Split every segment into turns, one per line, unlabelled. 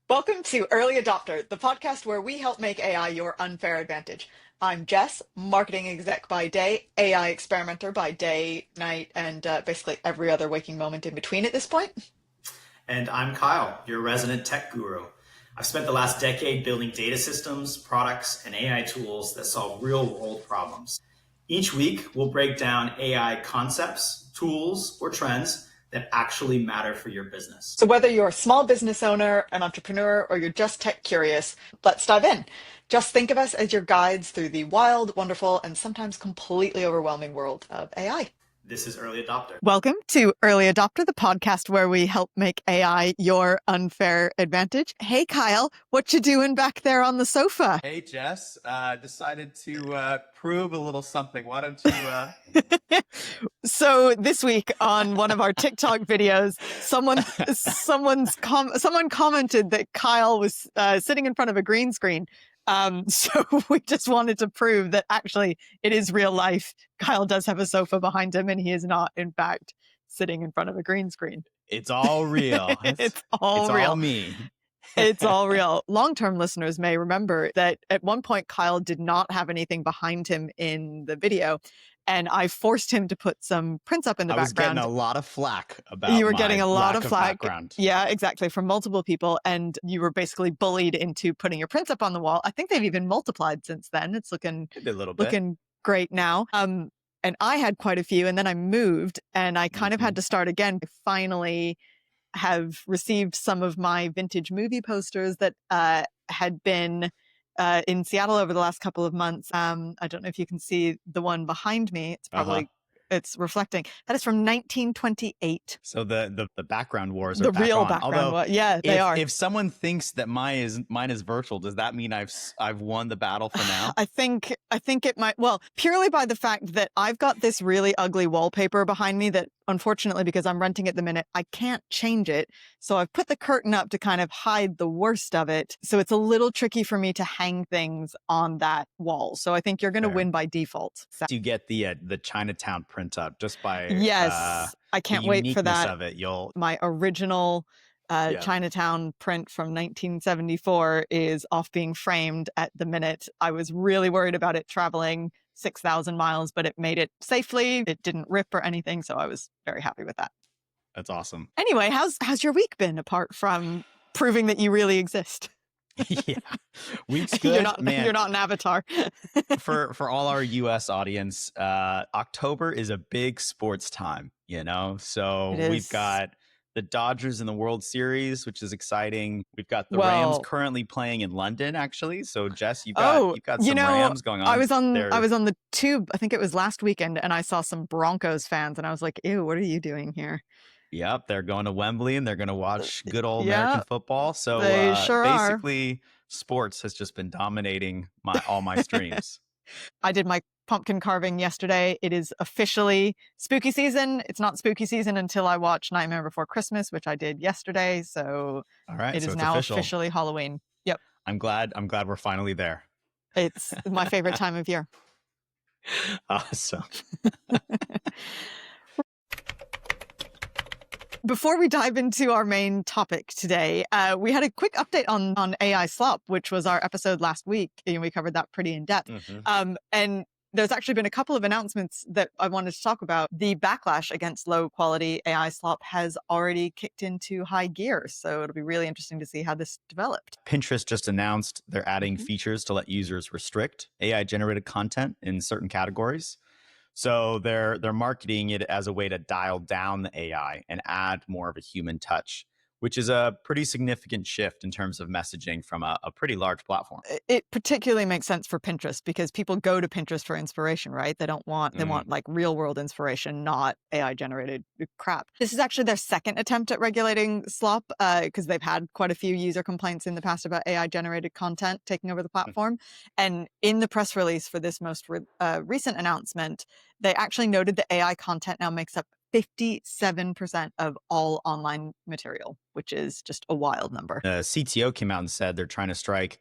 Welcome to Early Adopter, the podcast where we help make AI your unfair advantage. I'm Jess, marketing exec by day, AI experimenter by day, night, and basically every other waking moment in between at this point.
And I'm Kyle, your resident tech guru. I've spent the last decade building data systems, products, and AI tools that solve real-world problems. Each week, we'll break down AI concepts, tools, or trends that actually matter for your business.
So whether you're a small business owner, an entrepreneur, or you're just tech curious, let's dive in. Just think of us as your guides through the wild, wonderful, and sometimes completely overwhelming world of AI.
This is Early Adopter.
Welcome to Early Adopter, the podcast where we help make AI your unfair advantage. Hey, Kyle, what you doing back there on the sofa?
Hey, Jess, decided to prove a little something. Why don't you...
So this week on one of our TikTok videos, someone commented that Kyle was sitting in front of a green screen. So we just wanted to prove that actually it is real life. Kyle does have a sofa behind him and he is not, in fact, sitting in front of a green screen.
It's all real.
It's all real.
It's all me.
It's all real. Long-term listeners may remember that at one point, Kyle did not have anything behind him in the video. And I forced him to put some prints up in the background.
I was getting a lot of flack about
You were getting a lot of flack.
Background.
Yeah, exactly. From multiple people. And you were basically bullied into putting your prints up on the wall. I think they've even multiplied since then. It's looking great now. And I had quite a few. And then I moved and I kind of had to start again. I finally have received some of my vintage movie posters that had been in Seattle over the last couple of months. I don't know if you can see the one behind me. It's probably it's reflecting. That is from 1928.
So the background wars are
the
back
real
on.
background war. Yeah, they are.
If someone thinks that mine is virtual, does that mean I've won the battle for now?
I think it might. Well, purely by the fact that I've got this really ugly wallpaper behind me that, unfortunately, because I'm renting at the minute, I can't change it. So I've put the curtain up to kind of hide the worst of it. So it's a little tricky for me to hang things on that wall. So I think you're going to win by default. So.
You get the Chinatown print up just by
I can't wait for that.
Of it.
My original Chinatown print from 1974 is off being framed at the minute. I was really worried about it traveling 6,000 miles, but it made it safely. It didn't rip or anything, so I was very happy with that.
That's awesome.
Anyway, how's your week been apart from proving that you really exist?
Yeah, week's good.
You're not an avatar.
for all our US audience, October is a big sports time, so we've got the Dodgers in the World Series, which is exciting. We've got the Rams currently playing in London, actually. So Jess, you've got some Rams going on.
I was on the tube, I think it was last weekend, and I saw some Broncos fans and I was like, ew, what are you doing here?
Yep, they're going to Wembley and they're going to watch good old American football. So
they
basically, sports has just been dominating all my streams.
I did my pumpkin carving yesterday. It is officially spooky season. It's not spooky season until I watch Nightmare Before Christmas, which I did yesterday. So
all right,
it is now officially Halloween. Yep.
I'm glad we're finally there.
It's my favorite time of year.
Awesome.
Before we dive into our main topic today, we had a quick update on AI Slop, which was our episode last week. And we covered that pretty in depth. And there's actually been a couple of announcements that I wanted to talk about. The backlash against low quality AI Slop has already kicked into high gear. So it'll be really interesting to see how this developed.
Pinterest just announced they're adding features to let users restrict AI generated content in certain categories. So they're marketing it as a way to dial down the AI and add more of a human touch, which is a pretty significant shift in terms of messaging from a pretty large platform.
It particularly makes sense for Pinterest because people go to Pinterest for inspiration, right? They want like real world inspiration, not AI generated crap. This is actually their second attempt at regulating Slop because they've had quite a few user complaints in the past about AI generated content taking over the platform. And in the press release for this most recent announcement, they actually noted that AI content now makes up 57% of all online material, which is just a wild number.
The CTO came out and said they're trying to strike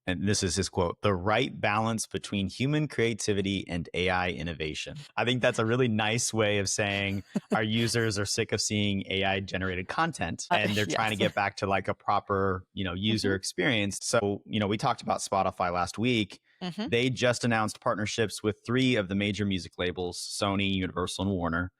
And this is his quote, "the right balance between human creativity and AI innovation." I think that's a really nice way of saying our users are sick of seeing AI generated content and they're trying to
Yes.
get back to like a proper, user experience. So, we talked about Spotify last week. They just announced partnerships with 3 of the major music labels, Sony, Universal, and Warner,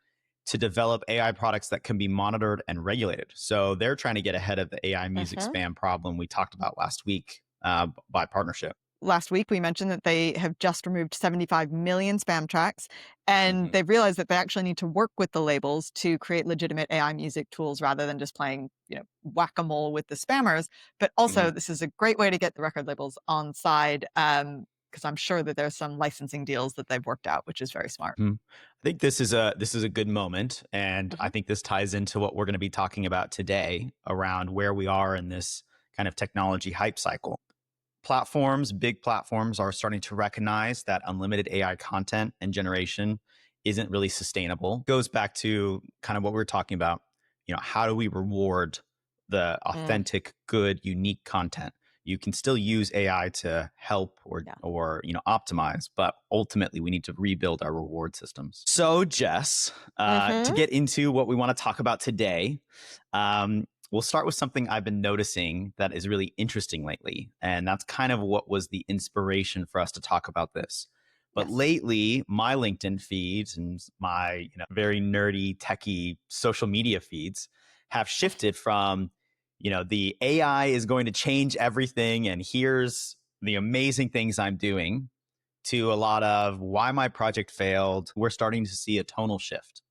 to develop AI products that can be monitored and regulated. So they're trying to get ahead of the AI music spam problem we talked about last week by partnership.
Last week, we mentioned that they have just removed 75 million spam tracks, and they've realized that they actually need to work with the labels to create legitimate AI music tools rather than just playing, whack-a-mole with the spammers. But also, this is a great way to get the record labels on side, because I'm sure that there's some licensing deals that they've worked out, which is very smart.
I think this is a good moment, and I think this ties into what we're going to be talking about today around where we are in this kind of technology hype cycle. Big platforms are starting to recognize that unlimited AI content and generation isn't really sustainable. It goes back to kind of what we were talking about. How do we reward the authentic, good, unique content? You can still use AI to help or optimize, but ultimately we need to rebuild our reward systems. So, Jess, to get into what we want to talk about today, we'll start with something I've been noticing that is really interesting lately. And that's kind of what was the inspiration for us to talk about this. But lately, my LinkedIn feeds and my very nerdy, techie social media feeds have shifted from, the AI is going to change everything and here's the amazing things I'm doing, to a lot of why my project failed. We're starting to see a tonal shift.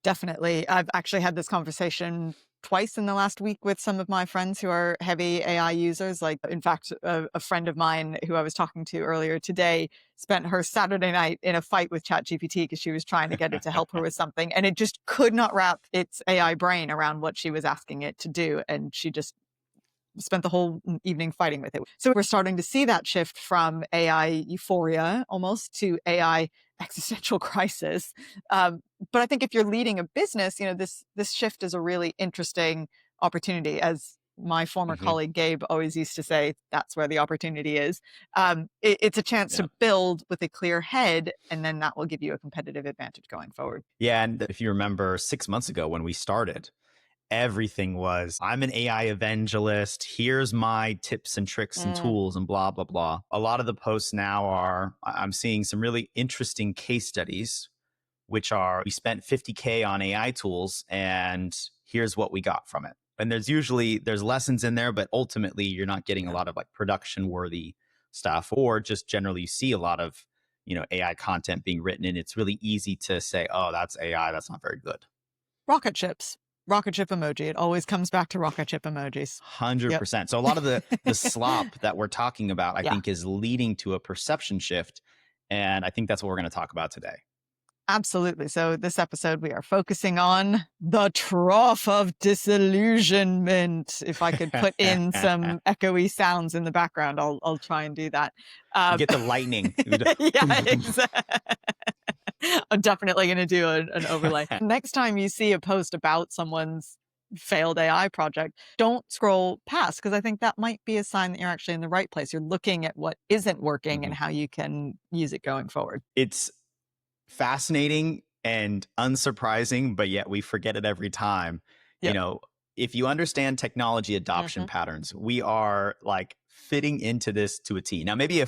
Definitely. I've actually had this conversation twice in the last week with some of my friends who are heavy AI users. Like, in fact, a friend of mine who I was talking to earlier today spent her Saturday night in a fight with ChatGPT because she was trying to get it to help her with something. And it just could not wrap its AI brain around what she was asking it to do. And she just spent the whole evening fighting with it. So we're starting to see that shift from AI euphoria almost to AI existential crisis. But I think if you're leading a business, this shift is a really interesting opportunity. As my former colleague Gabe always used to say, that's where the opportunity is. It's a chance to build with a clear head, and then that will give you a competitive advantage going forward.
Yeah, and if you remember 6 months ago when we started, everything was, I'm an AI evangelist. Here's my tips and tricks and tools and blah, blah, blah. A lot of the posts now are, I'm seeing some really interesting case studies, which are, we spent $50K on AI tools and here's what we got from it. And there's lessons in there, but ultimately you're not getting a lot of like production worthy stuff, or just generally you see a lot of, AI content being written and it's really easy to say, oh, that's AI. That's not very good.
Rocket ships. Rocket ship emoji. It always comes back to rocket ship emojis.
100%. So a lot of the slop that we're talking about, I think, is leading to a perception shift. And I think that's what we're going to talk about today.
Absolutely. So this episode, we are focusing on the Trough of Disillusionment. If I could put in some echoey sounds in the background, I'll try and do that.
Get the lightning.
Yeah, exactly. I'm definitely going to do an overlay. Next time you see a post about someone's failed AI project, don't scroll past, because I think that might be a sign that you're actually in the right place. You're looking at what isn't working and how you can use it going forward.
It's fascinating and unsurprising, but yet we forget it every time. If you understand technology adoption patterns, we are like fitting into this to a T. Now, maybe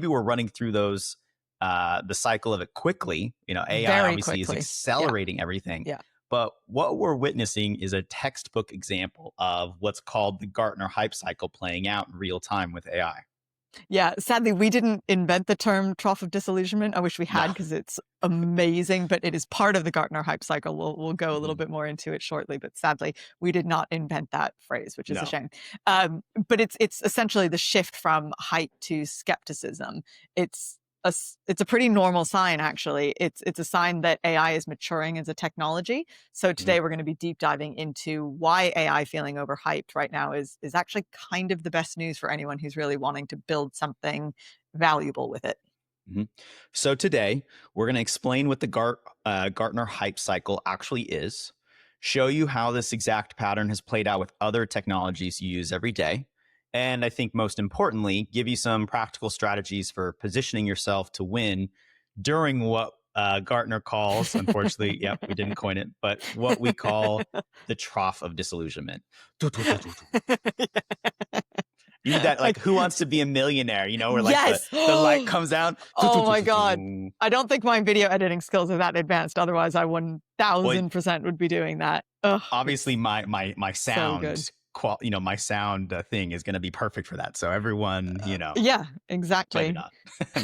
we're running through those, the cycle of it quickly. AI
Very
obviously
quickly.
is accelerating everything.
Yeah.
But what we're witnessing is a textbook example of what's called the Gartner hype cycle playing out in real time with AI.
Yeah, sadly, we didn't invent the term Trough of Disillusionment. I wish we had, because it's amazing, but it is part of the Gartner hype cycle. We'll go a little bit more into it shortly, but sadly, we did not invent that phrase, which is a shame. But it's essentially the shift from hype to skepticism. It's a pretty normal sign, actually. It's a sign that AI is maturing as a technology. So today we're going to be deep diving into why AI feeling overhyped right now is actually kind of the best news for anyone who's really wanting to build something valuable with it.
So today we're going to explain what the Gartner hype cycle actually is, show you how this exact pattern has played out with other technologies you use every day, And I think most importantly, give you some practical strategies for positioning yourself to win during what Gartner calls, unfortunately, yep, we didn't coin it, but what we call the trough of disillusionment. You did that like Who Wants to Be a Millionaire, where like
Yes.
the light comes down.
Oh my God. I don't think my video editing skills are that advanced. Otherwise, I 1000% would be doing that. Ugh,
obviously, my sound,
so
my sound thing is going to be perfect for that. So everyone,
yeah, exactly.
Maybe not.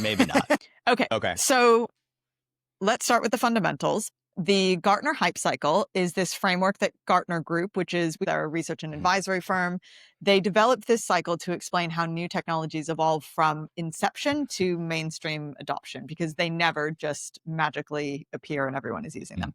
Maybe not.
Okay. So let's start with the fundamentals. The Gartner hype cycle is this framework that Gartner Group, which is their research and advisory firm, they developed this cycle to explain how new technologies evolve from inception to mainstream adoption, because they never just magically appear and everyone is using them.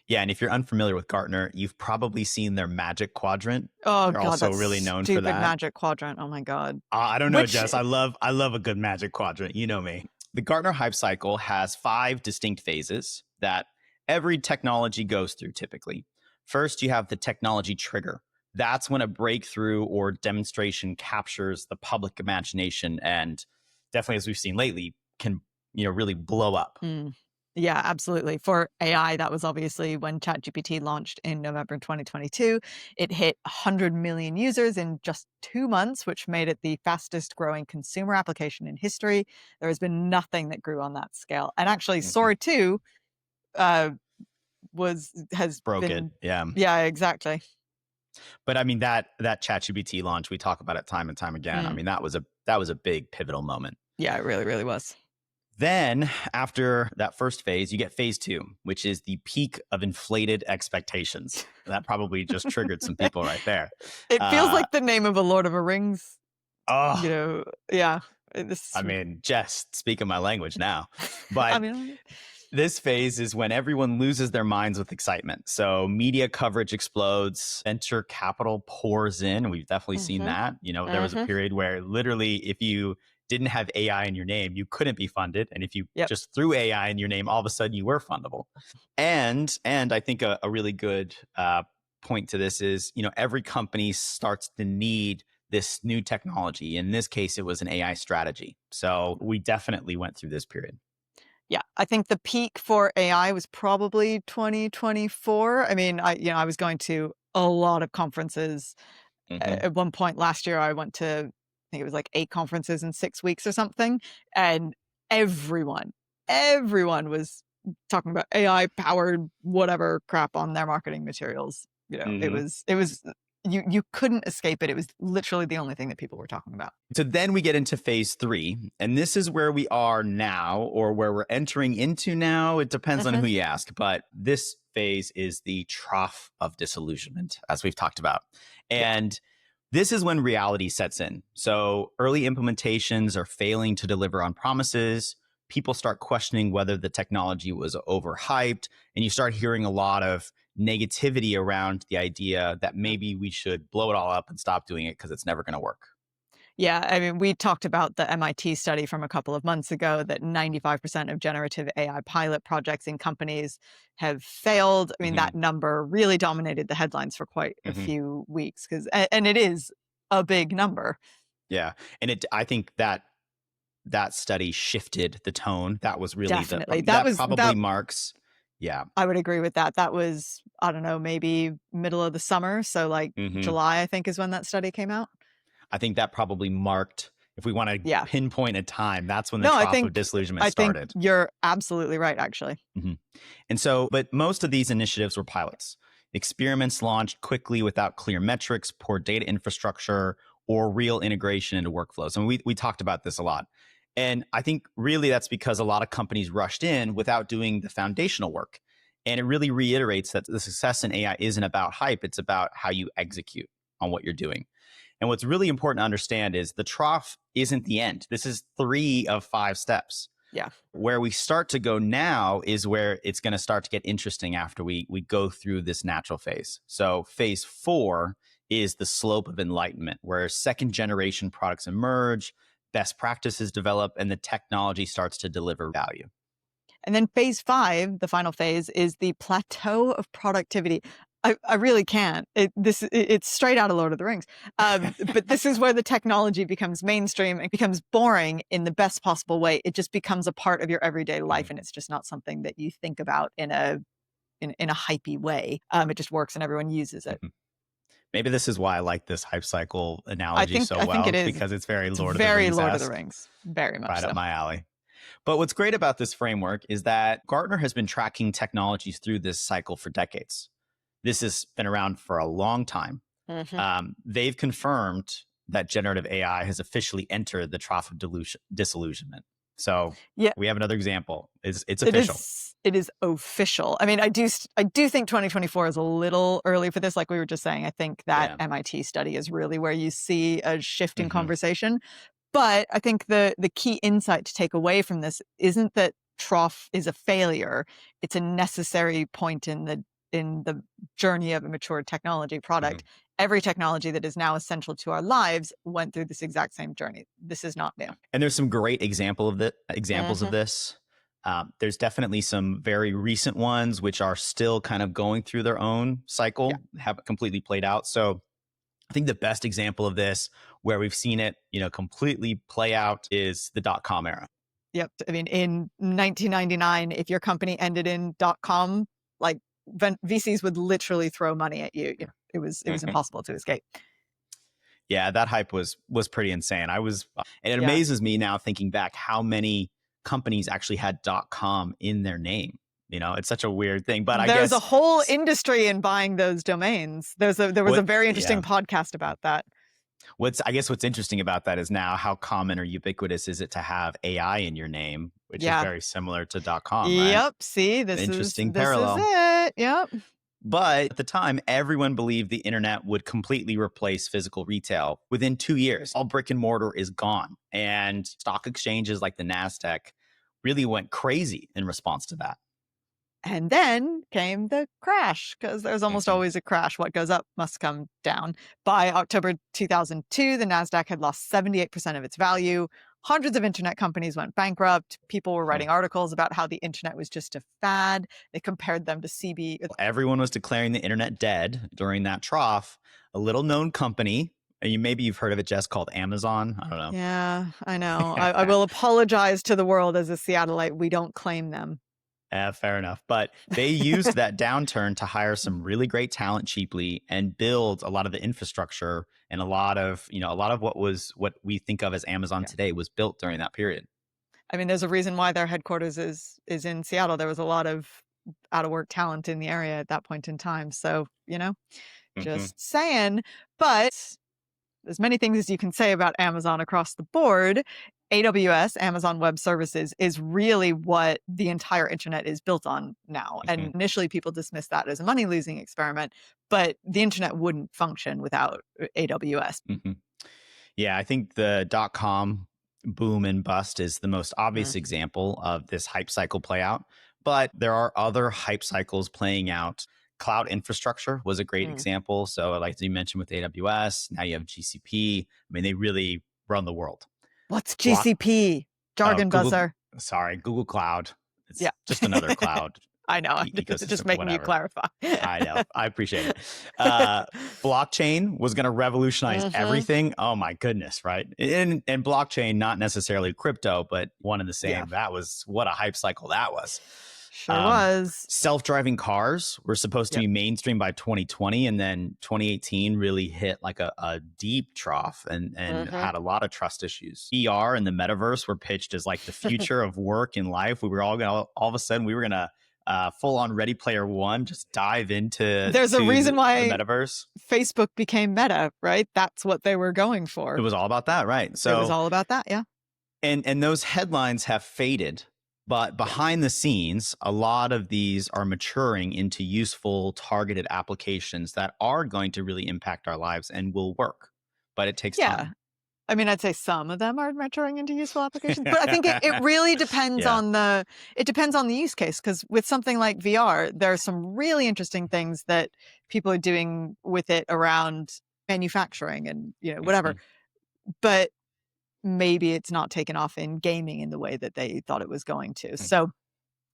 Yeah, and if you're unfamiliar with Gartner, you've probably seen their Magic Quadrant.
Oh
They're
God,
also
that's
really known for
stupid
that.
Magic Quadrant. Oh my God.
I don't know, Jess. I love a good Magic Quadrant. You know me. The Gartner hype cycle has 5 distinct phases that every technology goes through typically. First, you have the technology trigger. That's when a breakthrough or demonstration captures the public imagination and definitely, as we've seen lately, can really blow up.
Yeah, absolutely. For AI, that was obviously when ChatGPT launched in November 2022. It hit 100 million users in just 2 months, which made it the fastest growing consumer application in history. There has been nothing that grew on that scale. And actually, Sora 2 has
broke
been,
it. Yeah.
Yeah, exactly.
But I mean, that ChatGPT launch, we talk about it time and time again. I mean, that was a big pivotal moment.
Yeah, it really, really was.
Then after that first phase, you get phase 2, which is the peak of inflated expectations. That probably just triggered some people right there.
It feels like the name of a Lord of the Rings.
Oh,
yeah.
I mean, Jess, speaking my language now. But this phase is when everyone loses their minds with excitement. So media coverage explodes, venture capital pours in. We've definitely seen that. There was a period where literally if you didn't have AI in your name, you couldn't be funded. And if you just threw AI in your name, all of a sudden you were fundable. And I think a really good point to this is, every company starts to need this new technology. In this case, it was an AI strategy. So we definitely went through this period.
Yeah, I think the peak for AI was probably 2024. I mean, I was going to a lot of conferences. At one point last year, I went to, I think it was like 8 conferences in 6 weeks or something. And everyone was talking about AI powered whatever crap on their marketing materials. It was you couldn't escape it. It was literally the only thing that people were talking about.
So then we get into phase 3, and this is where we are now, or where we're entering into now. It depends on who you ask, but this phase is the trough of disillusionment, as we've talked about. And this is when reality sets in. So early implementations are failing to deliver on promises. People start questioning whether the technology was overhyped, and you start hearing a lot of negativity around the idea that maybe we should blow it all up and stop doing it because it's never going to work.
Yeah, I mean, we talked about the MIT study from a couple of months ago that 95% of generative AI pilot projects in companies have failed. I mean, that number really dominated the headlines for quite a few weeks, and it is a big number.
Yeah, and I think that study shifted the tone. That was really
definitely
marks. Yeah,
I would agree with that. That was, I don't know, maybe middle of the summer. So like July, I think, is when that study came out.
I think that probably marked, if we want to pinpoint a time, that's when the trough of disillusionment started.
I think you're absolutely right, actually.
And so, but most of these initiatives were pilots. Experiments launched quickly without clear metrics, poor data infrastructure, or real integration into workflows. And we talked about this a lot. And I think really that's because a lot of companies rushed in without doing the foundational work. And it really reiterates that the success in AI isn't about hype. It's about how you execute on what you're doing. And what's really important to understand is the trough isn't the end. This is 3 of 5 steps.
Yeah.
Where we start to go now is where it's going to start to get interesting after we go through this natural phase. So phase 4 is the slope of enlightenment, where second generation products emerge, best practices develop, and the technology starts to deliver value.
And then phase 5, the final phase, is the plateau of productivity. I really can't. It's straight out of Lord of the Rings. But this is where the technology becomes mainstream and becomes boring in the best possible way. It just becomes a part of your everyday life, and it's just not something that you think about in a hypey way. It just works and everyone uses it.
Maybe this is why I like this hype cycle analogy so well,
it is.
because it's very Lord
of the Rings. Very much
right
so.
up my alley. But what's great about this framework is that Gartner has been tracking technologies through this cycle for decades. This has been around for a long time. They've confirmed that generative AI has officially entered the trough of disillusionment. So we have another example. It's official.
It is official. I mean, I do think 2024 is a little early for this. Like we were just saying, I think that MIT study is really where you see a shift in conversation. But I think the key insight to take away from this isn't that trough is a failure. It's a necessary point in the journey of a mature technology product. Every technology that is now essential to our lives went through this exact same journey. This is not new.
And there's some great examples of this. There's definitely some very recent ones which are still kind of going through their own cycle, haven't completely played out. So I think the best example of this, where we've seen it, completely play out, is the .com era.
Yep. I mean, in 1999, if your company ended in .com, like VCs would literally throw money at you. It was impossible to escape.
Yeah, that hype was pretty insane. It amazes me now thinking back how many companies actually had .com in their name. It's such a weird thing, but
there's a whole industry in buying those domains. There was a very interesting podcast about that.
What's interesting about that is now how common or ubiquitous is it to have AI in your name, which is very similar to .com, right?
Yep. See, this
interesting parallel.
This is it. Yep.
But at the time, everyone believed the internet would completely replace physical retail. Within 2 years, all brick and mortar is gone. And stock exchanges like the NASDAQ really went crazy in response to that.
And then came the crash, because there's almost always a crash. What goes up must come down. By October 2002, the NASDAQ had lost 78% of its value. Hundreds of internet companies went bankrupt. People were writing articles about how the internet was just a fad. They compared them to CB.
Everyone was declaring the internet dead during that trough. A little known company, maybe you've heard of it, Jess, called Amazon. I don't know.
Yeah, I know. I will apologize to the world as a Seattleite. We don't claim them.
Fair enough. But they used that downturn to hire some really great talent cheaply and build a lot of the infrastructure, and a lot of what we think of as Amazon today was built during that period.
I mean, there's a reason why their headquarters is in Seattle. There was a lot of out of work talent in the area at that point in time. So, just saying. But there's many things as you can say about Amazon across the board. AWS, Amazon Web Services, is really what the entire internet is built on now. And initially people dismissed that as a money-losing experiment, but the internet wouldn't function without AWS.
Yeah, I think the .com boom and bust is the most obvious example of this hype cycle play out. But there are other hype cycles playing out. Cloud infrastructure was a great example. So like you mentioned with AWS, now you have GCP. I mean, they really run the world.
What's GCP? Jargon buzzer.
Sorry, Google Cloud. It's just another cloud.
I know. Just making you clarify.
I know. I appreciate it. Blockchain was going to revolutionize everything. Oh my goodness, right? And blockchain, not necessarily crypto, but one and the same. Yeah. That was what a hype cycle that was.
Sure was.
Self-driving cars were supposed to be mainstream by 2020, and then 2018 really hit like a deep trough and had a lot of trust issues. VR and the metaverse were pitched as like the future of work and life. We were all of a sudden we were gonna full on Ready Player One, just dive into.
There's a reason why
the metaverse.
Facebook became Meta, right? That's what they were going for.
It was all about that, right? So
it was all about that, yeah.
And those headlines have faded. But behind the scenes, a lot of these are maturing into useful, targeted applications that are going to really impact our lives and will work. But it takes time.
I mean, I'd say some of them are maturing into useful applications, but I think it really depends on the use case. Because with something like VR, there are some really interesting things that people are doing with it around manufacturing and whatever. But maybe it's not taken off in gaming in the way that they thought it was going to. So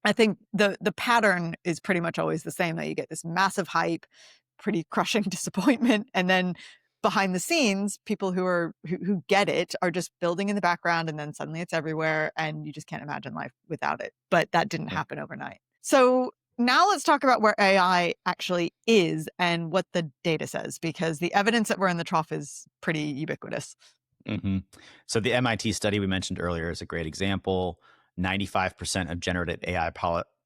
I think the pattern is pretty much always the same, that you get this massive hype, pretty crushing disappointment, and then behind the scenes, people who get it are just building in the background, and then suddenly it's everywhere, and you just can't imagine life without it. But that didn't happen overnight. So now let's talk about where AI actually is and what the data says, because the evidence that we're in the trough is pretty ubiquitous.
Mm-hmm. So the MIT study we mentioned earlier is a great example. 95% of generative AI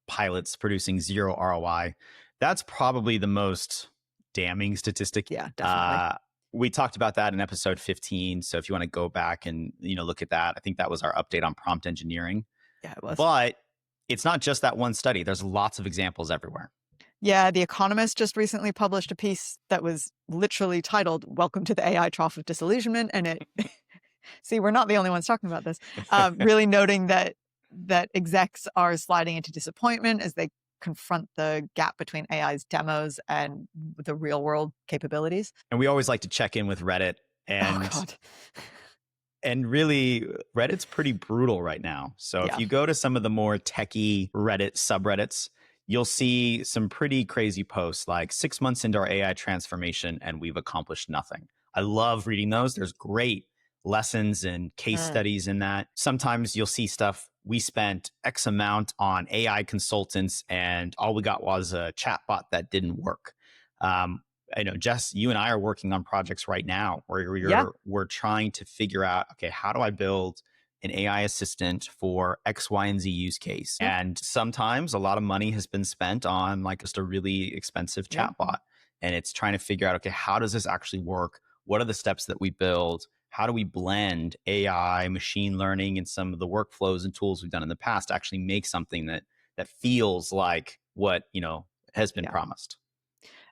pilots producing zero ROI. That's probably the most damning statistic.
Yeah, definitely.
We talked about that in episode 15. So if you want to go back and look at that, I think that was our update on prompt engineering.
Yeah, it was.
But it's not just that one study. There's lots of examples everywhere.
Yeah, The Economist just recently published a piece that was literally titled "Welcome to the AI Trough of Disillusionment," and it. See, we're not the only ones talking about this. Really noting that execs are sliding into disappointment as they confront the gap between AI's demos and the real world capabilities.
And we always like to check in with Reddit, and
God.
And really, Reddit's pretty brutal right now. So if you go to some of the more techie Reddit subreddits, you'll see some pretty crazy posts like 6 months into our AI transformation and we've accomplished nothing. I love reading those. There's great lessons and case studies in that. Sometimes you'll see stuff, we spent X amount on AI consultants and all we got was a chatbot that didn't work. I know, Jess, you and I are working on projects right now where we're trying to figure out, okay, how do I build an AI assistant for X, Y, and Z use case? And sometimes a lot of money has been spent on like just a really expensive chatbot. And it's trying to figure out, okay, how does this actually work? What are the steps that we build? How do we blend AI, machine learning, and some of the workflows and tools we've done in the past to actually make something that feels like what, has been promised?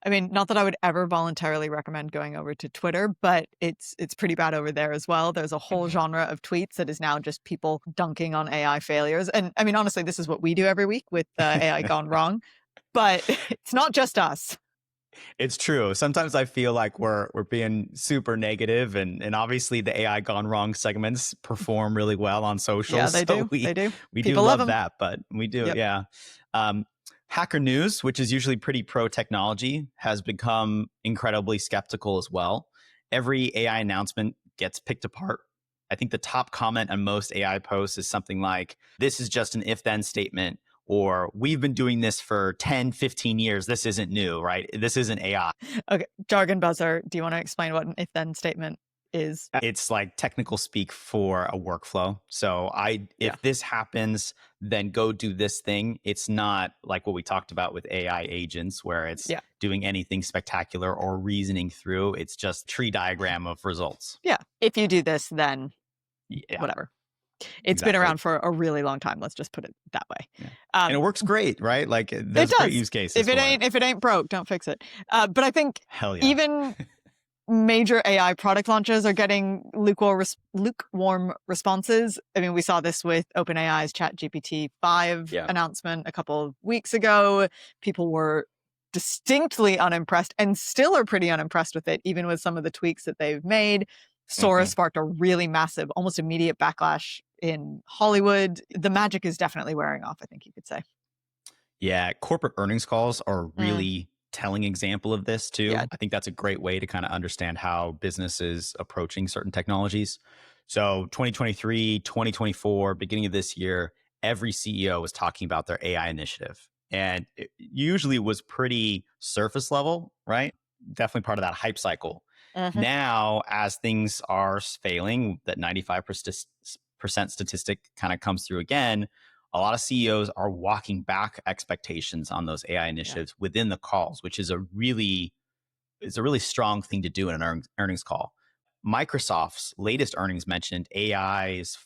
I mean, not that I would ever voluntarily recommend going over to Twitter, but it's pretty bad over there as well. There's a whole genre of tweets that is now just people dunking on AI failures. And I mean, honestly, this is what we do every week with AI gone wrong, but it's not just us.
It's true. Sometimes I feel like we're being super negative, and obviously the AI gone wrong segments perform really well on social.
Yeah, they do.
We
do
people love that, but we do. Yeah. Hacker News, which is usually pretty pro technology, has become incredibly skeptical as well. Every AI announcement gets picked apart. I think the top comment on most AI posts is something like, this is just an if-then statement, or we've been doing this for 10, 15 years. This isn't new, right? This isn't AI.
Okay, jargon buzzer. Do you want to explain what an if-then statement is?
It's like technical speak for a workflow. So if this happens, then go do this thing. It's not like what we talked about with AI agents where it's doing anything spectacular or reasoning through. It's just tree diagram of results.
Yeah. If you do this, then whatever. It's been around for a really long time. Let's just put it that way.
Yeah. And it works great, right? Like there's great use cases.
If it ain't broke, don't fix it. But I think even major AI product launches are getting lukewarm responses. I mean, we saw this with OpenAI's ChatGPT 5 announcement a couple of weeks ago. People were distinctly unimpressed and still are pretty unimpressed with it, even with some of the tweaks that they've made. Sora sparked a really massive, almost immediate backlash in Hollywood. The magic is definitely wearing off, I think you could say.
Yeah, corporate earnings calls are really telling example of this too. I think that's a great way to kind of understand how business is approaching certain technologies. So 2023, 2024, beginning of this year, every CEO was talking about their AI initiative. And it usually was pretty surface level, right? Definitely part of that hype cycle. Now, as things are failing, that 95% statistic kind of comes through again. A lot of CEOs are walking back expectations on those AI initiatives within the calls, which is a really strong thing to do in an earnings call. Microsoft's latest earnings mentioned AI is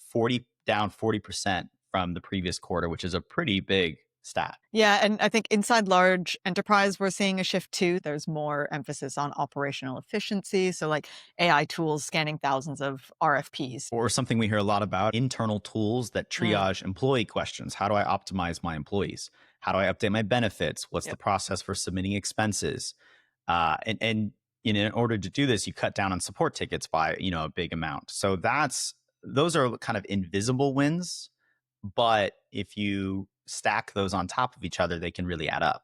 down 40% from the previous quarter, which is a pretty big stat.
Yeah, and I think inside large enterprise, we're seeing a shift too. There's more emphasis on operational efficiency. So like AI tools scanning thousands of RFPs.
Or something we hear a lot about, internal tools that triage employee questions. How do I optimize my employees? How do I update my benefits? What's the process for submitting expenses? And in order to do this, you cut down on support tickets by, a big amount. So those are kind of invisible wins. But if you stack those on top of each other, they can really add up.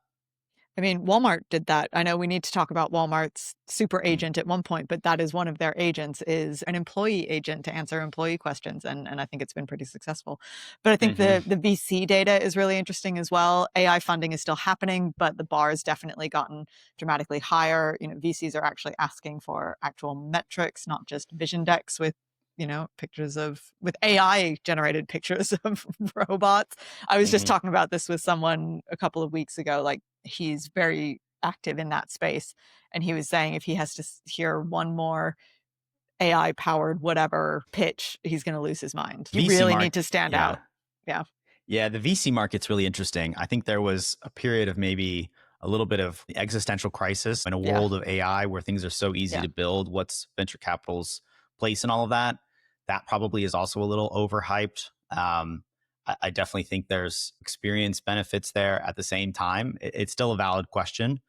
I mean, Walmart did that. I know we need to talk about Walmart's super agent at one point, but that is one of their agents, is an employee agent to answer employee questions. And I think it's been pretty successful. But I think the VC data is really interesting as well. AI funding is still happening, but the bar has definitely gotten dramatically higher. VCs are actually asking for actual metrics, not just vision decks with pictures with AI generated pictures of robots. I was just talking about this with someone a couple of weeks ago. Like, he's very active in that space. And he was saying if he has to hear one more AI powered whatever pitch, he's going to lose his mind. You really need to stand out. Yeah.
Yeah. The VC market's really interesting. I think there was a period of maybe a little bit of existential crisis in a world of AI where things are so easy to build. What's venture capital's place in all of that? That probably is also a little overhyped. I definitely think there's experience benefits there. At the same time, it's still a valid question.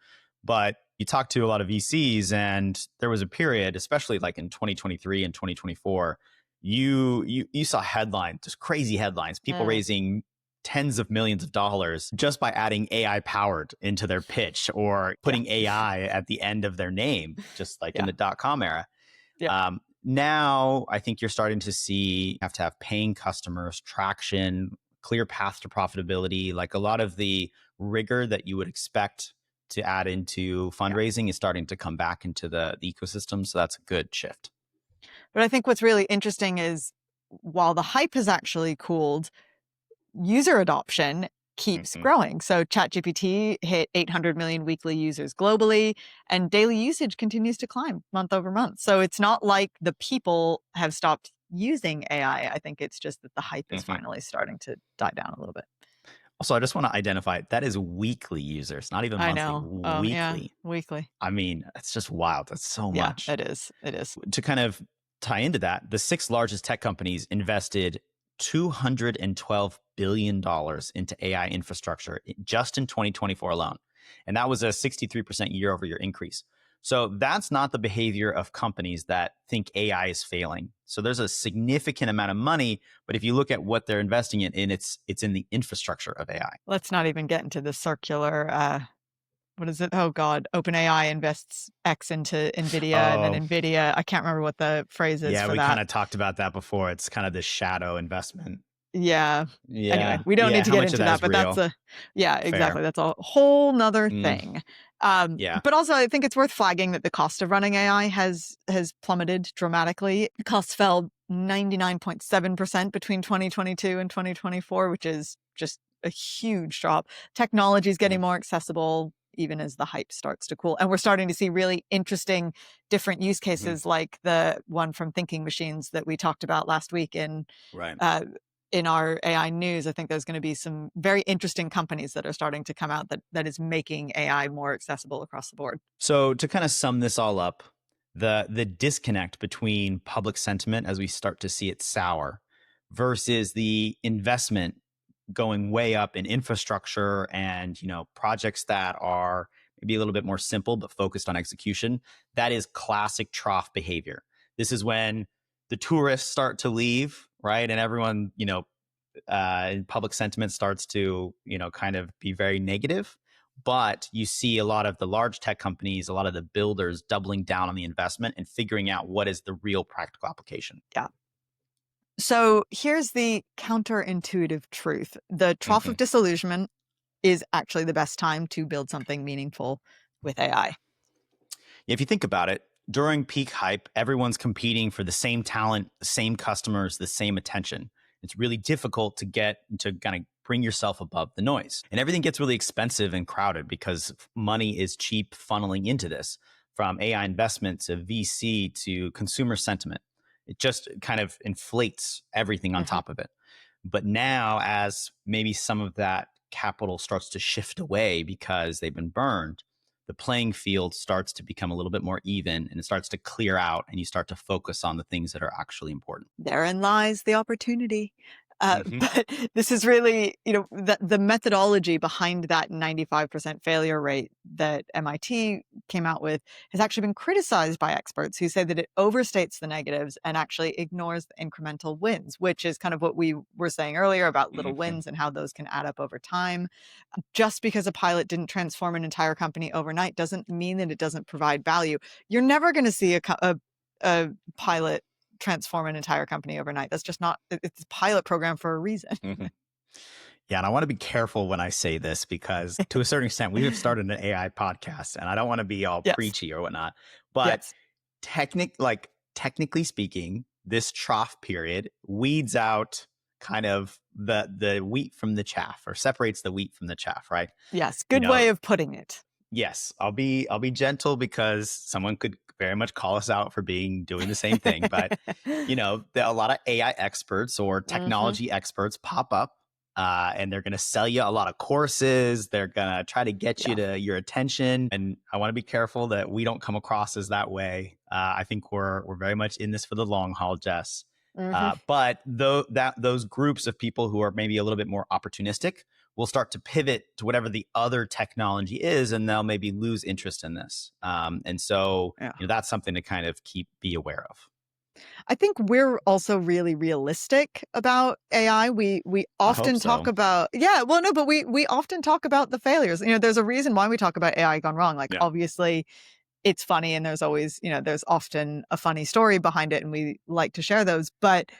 But you talk to a lot of VCs, and there was a period, especially like in 2023 and 2024, you saw headlines, just crazy headlines, people raising tens of millions of dollars just by adding AI powered into their pitch or putting AI at the end of their name, just like in the .com era. Now, I think you're starting to see you have to have paying customers, traction, clear path to profitability. Like, a lot of the rigor that you would expect to add into fundraising is starting to come back into the ecosystem. So that's a good shift.
But I think what's really interesting is, while the hype has actually cooled, user adoption keeps growing. So ChatGPT hit 800 million weekly users globally, and daily usage continues to climb month over month. So it's not like the people have stopped using AI. I think it's just that the hype is finally starting to die down a little bit.
Also, I just want to identify that is weekly users, not even monthly.
I know.
Weekly.
Yeah, weekly.
I mean, it's just wild. That's so much.
It is. It is.
To kind of tie into that, the 6 largest tech companies invested $212 billion into AI infrastructure just in 2024 alone. And that was a 63% year over year increase. So that's not the behavior of companies that think AI is failing. So there's a significant amount of money, but if you look at what they're investing in, it's in the infrastructure of AI.
Let's not even get into the circular, what is it? Oh God, OpenAI invests X into NVIDIA, and then NVIDIA, I can't remember what the phrase is for that.
Yeah, we kind of talked about that before. It's kind of this shadow investment.
Yeah. Anyway, we don't need to get into that, but that's exactly. That's a whole nother thing. But also, I think it's worth flagging that the cost of running AI has plummeted dramatically. Costs fell 99.7% between 2022 and 2024, which is just a huge drop. Technology is getting more accessible, even as the hype starts to cool. And we're starting to see really interesting different use cases, like the one from Thinking Machines that we talked about last week in our AI news. I think there's going to be some very interesting companies that are starting to come out that is making AI more accessible across the board.
So to kind of sum this all up, the disconnect between public sentiment as we start to see it sour versus the investment going way up in infrastructure and, projects that are maybe a little bit more simple but focused on execution, that is classic trough behavior. This is when the tourists start to leave, right? And everyone, public sentiment starts to, kind of be very negative. But you see a lot of the large tech companies, a lot of the builders doubling down on the investment and figuring out what is the real practical application.
Yeah. So here's the counterintuitive truth. The Trough of Disillusionment is actually the best time to build something meaningful with AI.
If you think about it, during peak hype, everyone's competing for the same talent, the same customers, the same attention. It's really difficult to get to kind of bring yourself above the noise. And everything gets really expensive and crowded because money is cheap funneling into this, from AI investment to VC to consumer sentiment. It just kind of inflates everything on top of it. But now, as maybe some of that capital starts to shift away because they've been burned, the playing field starts to become a little bit more even, and it starts to clear out, and you start to focus on the things that are actually important.
Therein lies the opportunity. But this is really, the methodology behind that 95% failure rate that MIT came out with has actually been criticized by experts who say that it overstates the negatives and actually ignores the incremental wins, which is kind of what we were saying earlier about little wins and how those can add up over time. Just because a pilot didn't transform an entire company overnight doesn't mean that it doesn't provide value. You're never going to see a pilot transform an entire company overnight. That's just not, it's a pilot program for a reason.
Yeah, and I want to be careful when I say this because to a certain extent, we have started an AI podcast and I don't want to be all preachy or whatnot. But technically speaking, this trough period weeds out kind of the wheat from the chaff, or separates the wheat from the chaff, right?
Yes, good way of putting it.
Yes, I'll be gentle because someone could very much call us out for doing the same thing. But a lot of AI experts or technology experts pop up, and they're going to sell you a lot of courses. They're going to try to get you to your attention, and I want to be careful that we don't come across as that way. I think we're very much in this for the long haul, Jess. But those groups of people who are maybe a little bit more opportunistic will start to pivot to whatever the other technology is, and they'll maybe lose interest in this. And so that's something to kind of be aware of.
I think we're also really realistic about AI. We often talk about, but we often talk about the failures. There's a reason why we talk about AI gone wrong. Obviously it's funny, and there's always, there's often a funny story behind it, and we like to share those, but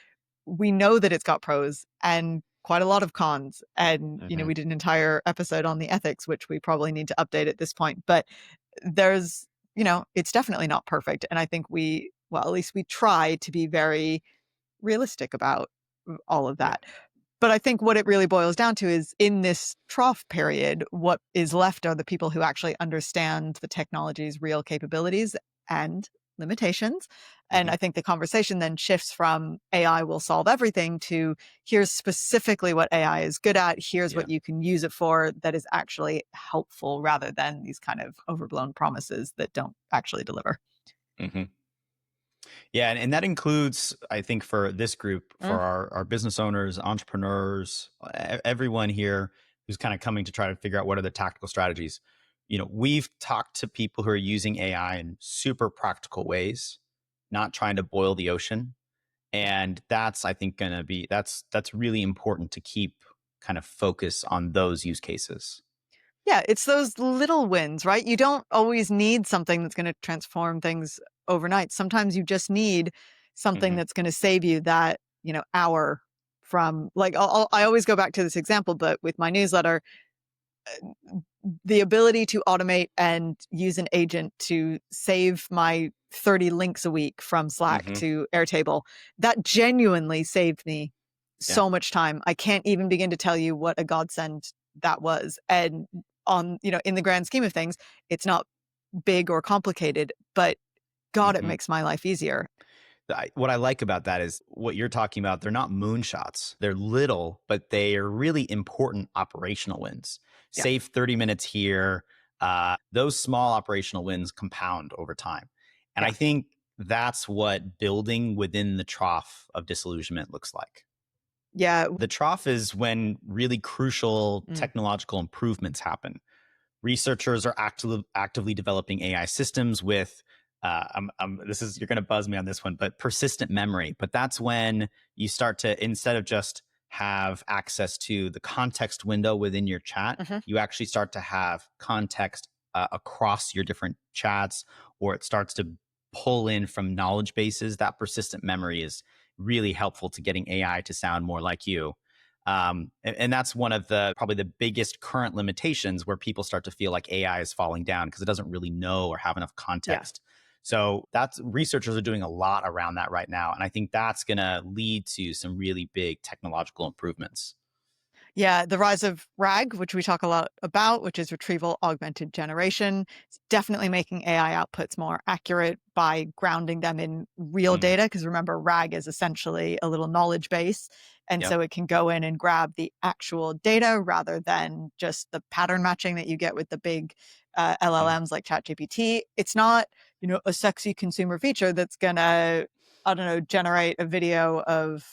we know that it's got pros and quite a lot of cons. And, we did an entire episode on the ethics, which we probably need to update at this point, but there's, it's definitely not perfect. And I think at least we try to be very realistic about all of that. But I think what it really boils down to is, in this trough period, what is left are the people who actually understand the technology's real capabilities and limitations. And I think the conversation then shifts from AI will solve everything to here's specifically what AI is good at. Here's what you can use it for that is actually helpful, rather than these kind of overblown promises that don't actually deliver.
Yeah, and that includes, I think, for this group, for our business owners, entrepreneurs, everyone here who's kind of coming to try to figure out what are the tactical strategies. We've talked to people who are using AI in super practical ways, not trying to boil the ocean. And that's, I think, going to be, that's really important to keep kind of focus on those use cases.
Yeah, it's those little wins, right? You don't always need something that's going to transform things overnight. Sometimes you just need something that's going to save you that, hour from, I always go back to this example, but with my newsletter, the ability to automate and use an agent to save my 30 links a week from Slack to Airtable, that genuinely saved me so much time. I can't even begin to tell you what a godsend that was. And in the grand scheme of things, it's not big or complicated, but God, it makes my life easier.
What I like about that is what you're talking about. They're not moonshots. They're little, but they are really important operational wins. Save 30 minutes here. Those small operational wins compound over time. And I think that's what building within the trough of disillusionment looks like.
Yeah.
The trough is when really crucial technological improvements happen. Researchers are actively developing AI systems with you're going to buzz me on this one, but persistent memory. But that's when you start to, instead of just have access to the context window within your chat, you actually start to have context across your different chats, or it starts to pull in from knowledge bases. That persistent memory is really helpful to getting AI to sound more like you. And that's one of probably the biggest current limitations, where people start to feel like AI is falling down because it doesn't really know or have enough context. So researchers are doing a lot around that right now. And I think that's going to lead to some really big technological improvements.
Yeah, the rise of RAG, which we talk a lot about, which is retrieval augmented generation, is definitely making AI outputs more accurate by grounding them in real data. Because remember, RAG is essentially a little knowledge base. And so it can go in and grab the actual data rather than just the pattern matching that you get with the big LLMs like ChatGPT. It's not, a sexy consumer feature that's going to, generate a video of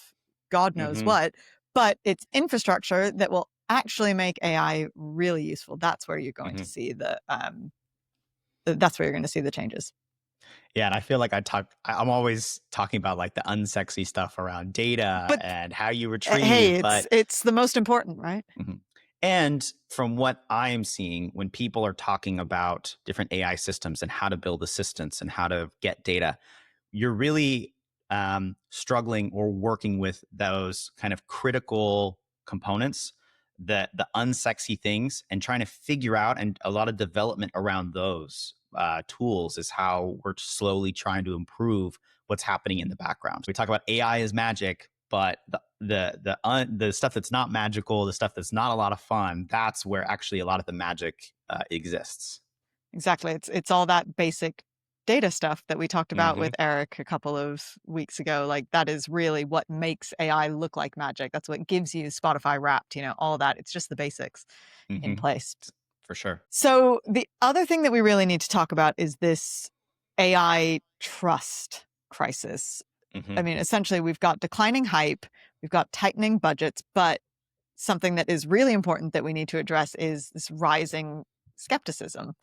God knows what. but it's infrastructure that will actually make AI really useful. That's where you're going to see that's where you're going to see the changes.
Yeah, and I feel like I'm always talking about like the unsexy stuff around data
But
and how you
hey,
retrieve, but
it's the most important, right?
Mhm. And from what I am seeing, when people are talking about different AI systems and how to build assistants and how to get data, you're really struggling or working with those kind of critical components, the unsexy things, and trying to figure out, and a lot of development around those tools is how we're slowly trying to improve what's happening in the background. We talk about AI as magic, but the stuff that's not magical, the stuff that's not a lot of fun, that's where actually a lot of the magic exists.
Exactly. It's all that basic data stuff that we talked about
Hmm.
with Eric a couple of weeks ago. Like that is really what makes AI look like magic. That's what gives you Spotify Wrapped, all of that. It's just the basics in
Hmm.
place.
For sure.
So the other thing that we really need to talk about is this AI trust crisis.
Hmm.
I mean, essentially, we've got declining hype, we've got tightening budgets, but something that is really important that we need to address is this rising skepticism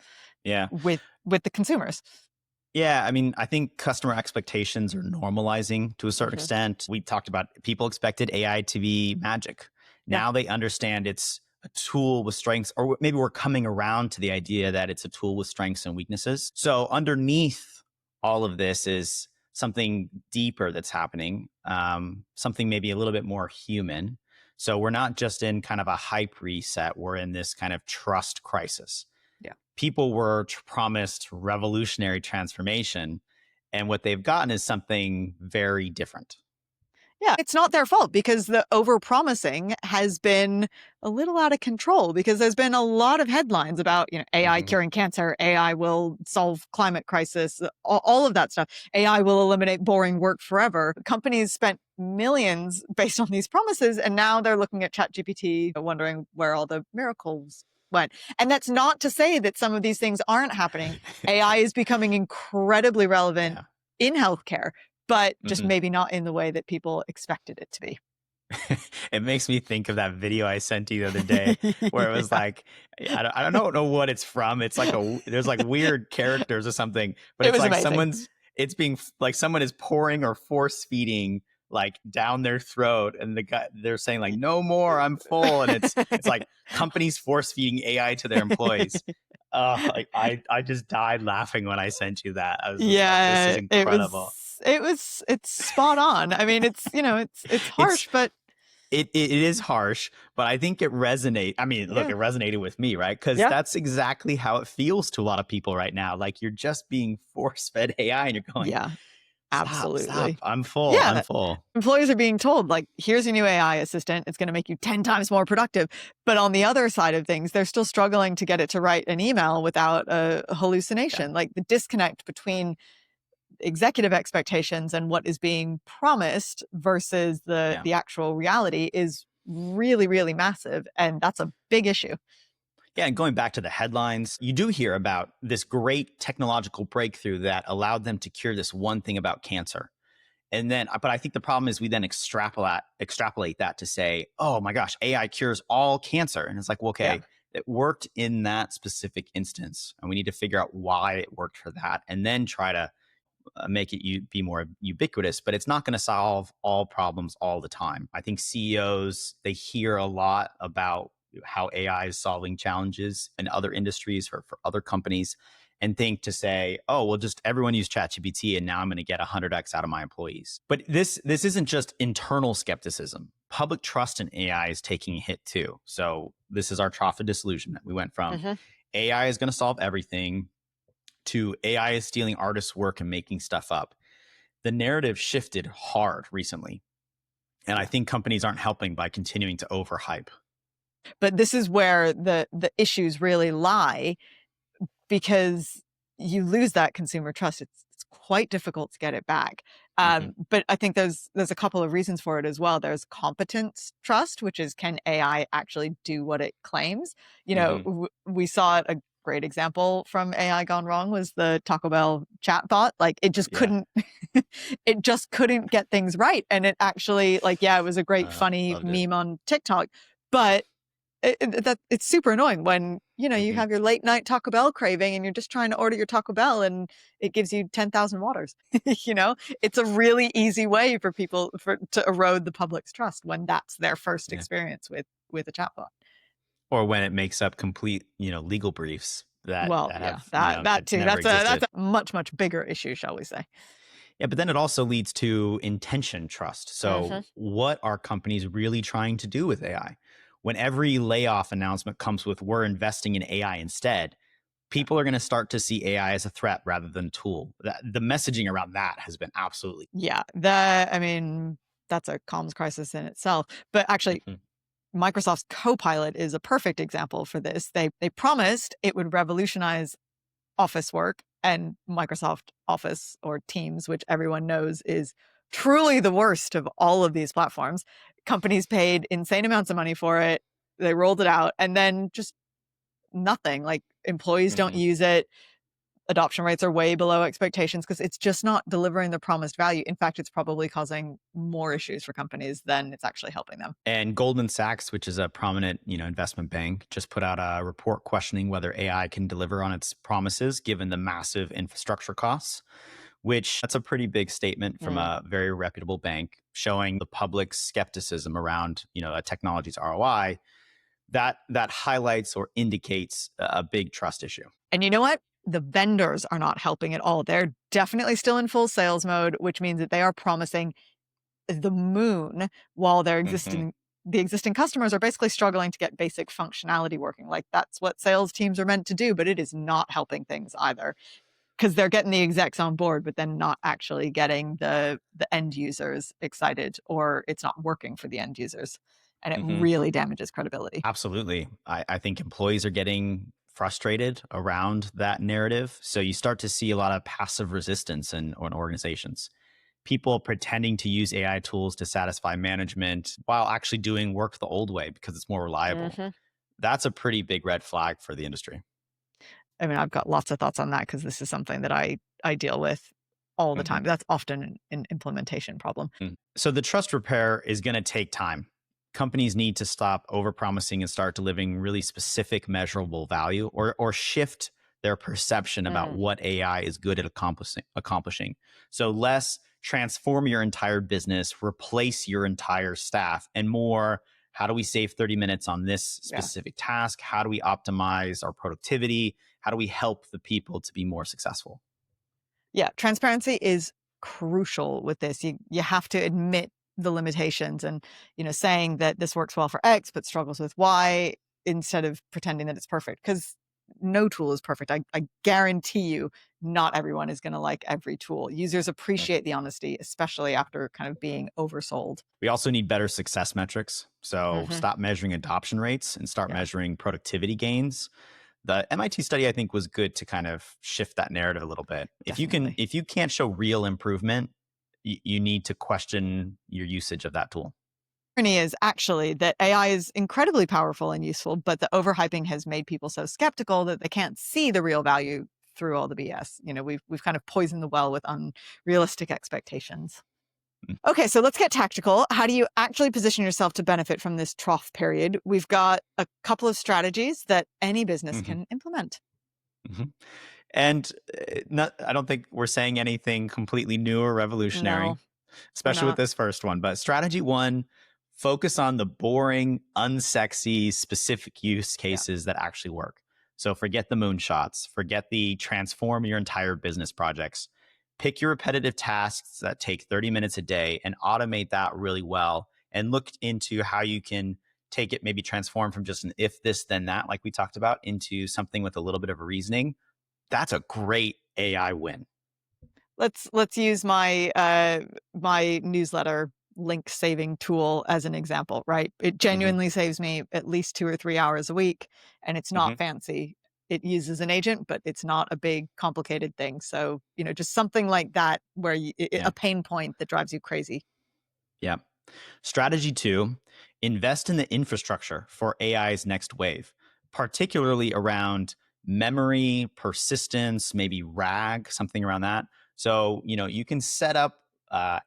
Yeah.
with the consumers.
Yeah, I mean, I think customer expectations are normalizing to a certain extent. We talked about people expected AI to be magic.
Yeah.
Now they understand it's a tool with strengths, or maybe we're coming around to the idea that it's a tool with strengths and weaknesses. So underneath all of this is something deeper that's happening, something maybe a little bit more human. So we're not just in kind of a hype reset, we're in this kind of trust crisis.
Yeah.
People were promised revolutionary transformation, and what they've gotten is something very different.
Yeah, it's not their fault because the overpromising has been a little out of control because there's been a lot of headlines about, AI curing cancer, AI will solve climate crisis, all of that stuff. AI will eliminate boring work forever. Companies spent millions based on these promises, and now they're looking at ChatGPT, wondering where all the miracles went. And that's not to say that some of these things aren't happening. AI is becoming incredibly relevant in healthcare, but just maybe not in the way that people expected it to be.
It makes me think of that video I sent you the other day where it was like, I don't know what it's from. It's like there's like weird characters or something, but
It
it's
was
like
amazing.
it's being like someone is pouring or force feeding like down their throat, and they're saying like, no more, I'm full. And it's like companies force feeding AI to their employees. Like I just died laughing when I sent you that. I was just like, this is incredible.
It's spot on. I mean, it's harsh, but
it is harsh, but I think it resonates. I mean, look, it resonated with me, right? Because that's exactly how it feels to a lot of people right now. Like you're just being force fed AI, and you're going,
absolutely.
Stop. I'm full.
Yeah.
I'm full.
Employees are being told, like, here's a new AI assistant. It's going to make you 10 times more productive. But on the other side of things, they're still struggling to get it to write an email without a hallucination. Like the disconnect between executive expectations and what is being promised versus the actual reality is really, really massive. And that's a big issue.
Yeah, and going back to the headlines, you do hear about this great technological breakthrough that allowed them to cure this one thing about cancer. And then, but I think the problem is we then extrapolate that to say, oh my gosh, AI cures all cancer. And it's like, well, okay, it worked in that specific instance. And we need to figure out why it worked for that and then try to make it be more ubiquitous, but it's not going to solve all problems all the time. I think CEOs, they hear a lot about how AI is solving challenges in other industries for other companies and think to say, oh, well, just everyone use ChatGPT and now I'm going to get 100x out of my employees. But this isn't just internal skepticism. Public trust in AI is taking a hit too. So this is our trough of disillusionment. We went from AI is going to solve everything to AI is stealing artists' work and making stuff up. The narrative shifted hard recently. And I think companies aren't helping by continuing to overhype.
But this is where the issues really lie, because you lose that consumer trust. It's quite difficult to get it back. But I think there's a couple of reasons for it as well. There's competence trust, which is, can AI actually do what it claims? We saw it great example from AI gone wrong was the Taco Bell chatbot. Like it just couldn't, it just couldn't get things right. And it actually, like, yeah, it was a great funny meme on TikTok, but it's super annoying when, you know, you have your late night Taco Bell craving and you're just trying to order your Taco Bell and it gives you 10,000 waters. You know, it's a really easy way for people to erode the public's trust when that's their first experience with a chatbot.
Or when it makes up complete, legal briefs that
too. That's a much bigger issue, shall we say.
Yeah, but then it also leads to intention trust. So what are companies really trying to do with AI? When every layoff announcement comes with we're investing in AI instead, people are going to start to see AI as a threat rather than a tool. The messaging around that has been absolutely.
Yeah, that's a comms crisis in itself. But actually, Microsoft's Copilot is a perfect example for this. They promised it would revolutionize office work, and Microsoft Office or Teams, which everyone knows is truly the worst of all of these platforms. Companies paid insane amounts of money for it. They rolled it out and then just nothing. Like employees don't use it. Adoption rates are way below expectations because it's just not delivering the promised value. In fact, it's probably causing more issues for companies than it's actually helping them.
And Goldman Sachs, which is a prominent, investment bank, just put out a report questioning whether AI can deliver on its promises given the massive infrastructure costs, which that's a pretty big statement from a very reputable bank showing the public's skepticism around, a technology's ROI. That highlights or indicates a big trust issue.
And you know what? The vendors are not helping at all. They're definitely still in full sales mode, which means that they are promising the moon while their the existing customers are basically struggling to get basic functionality working. Like that's what sales teams are meant to do, but it is not helping things either because they're getting the execs on board, but then not actually getting the end users excited, or it's not working for the end users. And it really damages credibility.
Absolutely. I think employees are getting frustrated around that narrative. So you start to see a lot of passive resistance in organizations. People pretending to use AI tools to satisfy management while actually doing work the old way because it's more reliable. That's a pretty big red flag for the industry.
I mean, I've got lots of thoughts on that because this is something that I deal with all the time. That's often an implementation problem.
So the trust repair is going to take time. Companies need to stop overpromising and start delivering really specific, measurable value, or shift their perception about what AI is good at accomplishing. So less transform your entire business, replace your entire staff, and more, how do we save 30 minutes on this specific task? How do we optimize our productivity? How do we help the people to be more successful?
Yeah, transparency is crucial with this. You have to admit the limitations and, saying that this works well for X but struggles with Y instead of pretending that it's perfect, because no tool is perfect. I guarantee you not everyone is going to like every tool. Users appreciate the honesty, especially after kind of being oversold.
We also need better success metrics. So stop measuring adoption rates and start measuring productivity gains. The MIT study, I think, was good to kind of shift that narrative a little bit.
Definitely.
If you can't show real improvement, you need to question your usage of that tool.
The irony is actually that AI is incredibly powerful and useful, but the overhyping has made people so skeptical that they can't see the real value through all the BS. We've kind of poisoned the well with unrealistic expectations. Okay, so let's get tactical. How do you actually position yourself to benefit from this trough period? We've got a couple of strategies that any business can implement.
And I don't think we're saying anything completely new or revolutionary, especially with this first one. But strategy one, focus on the boring, unsexy, specific use cases that actually work. So forget the moonshots, forget the transform your entire business projects. Pick your repetitive tasks that take 30 minutes a day and automate that really well. And look into how you can take it, maybe transform from just an if this, then that, like we talked about, into something with a little bit of a reasoning. That's a great AI win.
Let's use my my newsletter link saving tool as an example, right? It genuinely saves me at least 2 or 3 hours a week, and it's not fancy. It uses an agent, but it's not a big, complicated thing. So, just something like that where a pain point that drives you crazy.
Yeah. Strategy two, invest in the infrastructure for AI's next wave, particularly around memory, persistence, maybe RAG, something around that. So, you can set up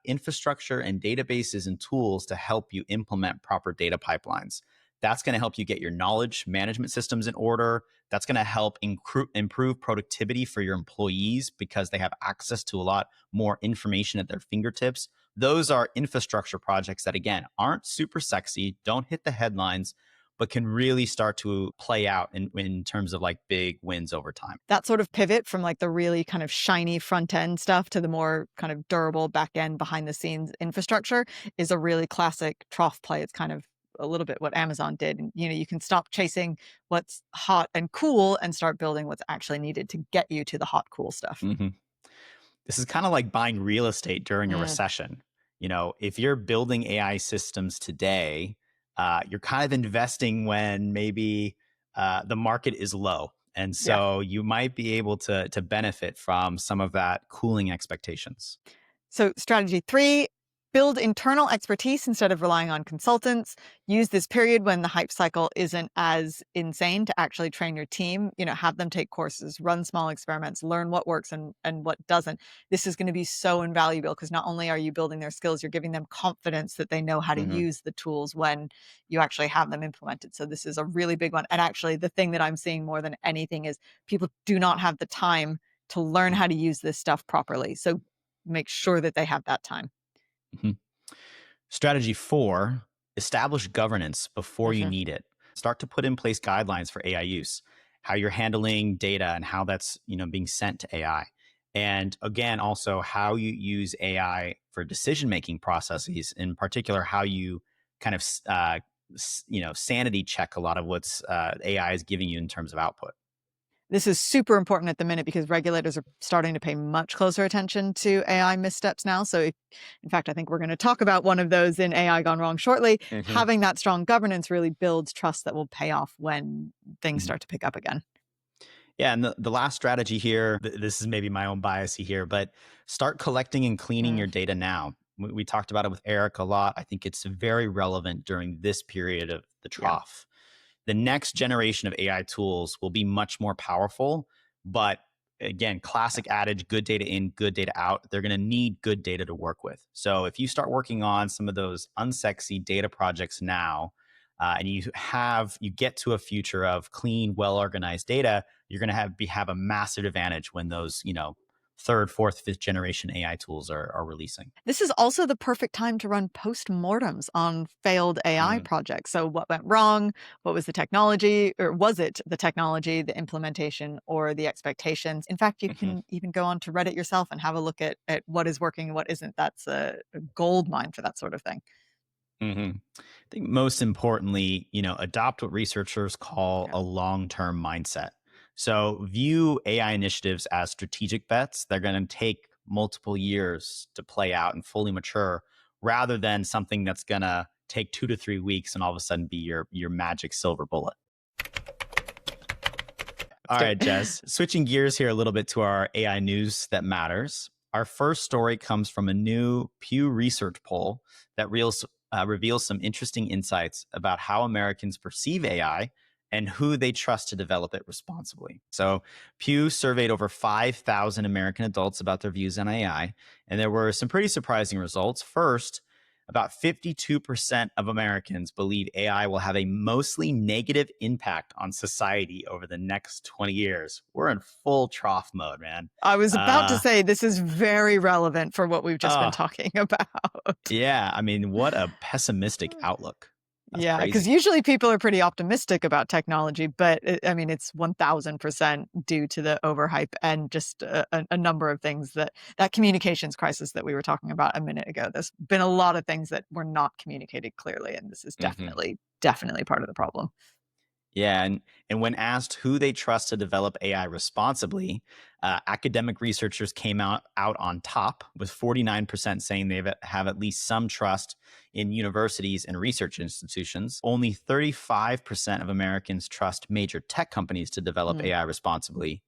infrastructure and databases and tools to help you implement proper data pipelines. That's going to help you get your knowledge management systems in order. That's going to help improve productivity for your employees because they have access to a lot more information at their fingertips. Those are infrastructure projects that, again, aren't super sexy, don't hit the headlines, but can really start to play out in terms of like big wins over time.
That sort of pivot from like the really kind of shiny front end stuff to the more kind of durable back end behind the scenes infrastructure is a really classic trough play. It's kind of a little bit what Amazon did. And, you can stop chasing what's hot and cool and start building what's actually needed to get you to the hot, cool stuff.
Mm-hmm. This is kind of like buying real estate during a recession. If you're building AI systems today, you're kind of investing when maybe the market is low. And so you might be able to benefit from some of that cooling expectations.
So strategy 3, build internal expertise instead of relying on consultants. Use this period when the hype cycle isn't as insane to actually train your team. Have them take courses, run small experiments, learn what works and what doesn't. This is going to be so invaluable because not only are you building their skills, you're giving them confidence that they know how to use the tools when you actually have them implemented. So this is a really big one. And actually, the thing that I'm seeing more than anything is people do not have the time to learn how to use this stuff properly. So make sure that they have that time.
Mm-hmm. Strategy 4, establish governance before you need it. Start to put in place guidelines for AI use, how you're handling data and how that's, being sent to AI. And again, also how you use AI for decision-making processes, in particular, how you kind of, sanity check a lot of what's AI is giving you in terms of output.
This is super important at the minute because regulators are starting to pay much closer attention to AI missteps now. So, in fact, I think we're going to talk about one of those in AI Gone Wrong shortly. Having that strong governance really builds trust that will pay off when things start to pick up again.
Yeah, and the last strategy here, this is maybe my own bias here, but start collecting and cleaning your data now. We talked about it with Eric a lot. I think it's very relevant during this period of the trough. The next generation of AI tools will be much more powerful, but again, classic adage, good data in, good data out. They're going to need good data to work with. So if you start working on some of those unsexy data projects now, and you get to a future of clean, well-organized data, you're going to have a massive advantage when those, third, fourth, fifth generation AI tools are releasing.
This is also the perfect time to run post-mortems on failed AI projects. So what went wrong? What was the technology? Or was it the technology, the implementation, or the expectations? In fact, you can even go on to Reddit yourself and have a look at what is working and what isn't. That's a gold mine for that sort of thing.
I think most importantly, adopt what researchers call a long-term mindset. So view AI initiatives as strategic bets. They're going to take multiple years to play out and fully mature, rather than something that's going to take 2 to 3 weeks and all of a sudden be your magic silver bullet. All right, Jess, switching gears here a little bit to our AI news that matters. Our first story comes from a new Pew Research poll that reveals some interesting insights about how Americans perceive AI and who they trust to develop it responsibly. So Pew surveyed over 5,000 American adults about their views on AI, and there were some pretty surprising results. First, about 52% of Americans believe AI will have a mostly negative impact on society over the next 20 years. We're in full trough mode, man.
I was about to say this is very relevant for what we've just been talking about.
Yeah, I mean, what a pessimistic outlook. That's
because usually people are pretty optimistic about technology, but it's 1000% due to the overhype and just a number of things that communications crisis that we were talking about a minute ago. There's been a lot of things that were not communicated clearly, and this is definitely part of the problem.
Yeah, and when asked who they trust to develop AI responsibly, academic researchers came out on top, with 49% saying they have at least some trust in universities and research institutions. Only 35% of Americans trust major tech companies to develop AI responsibly.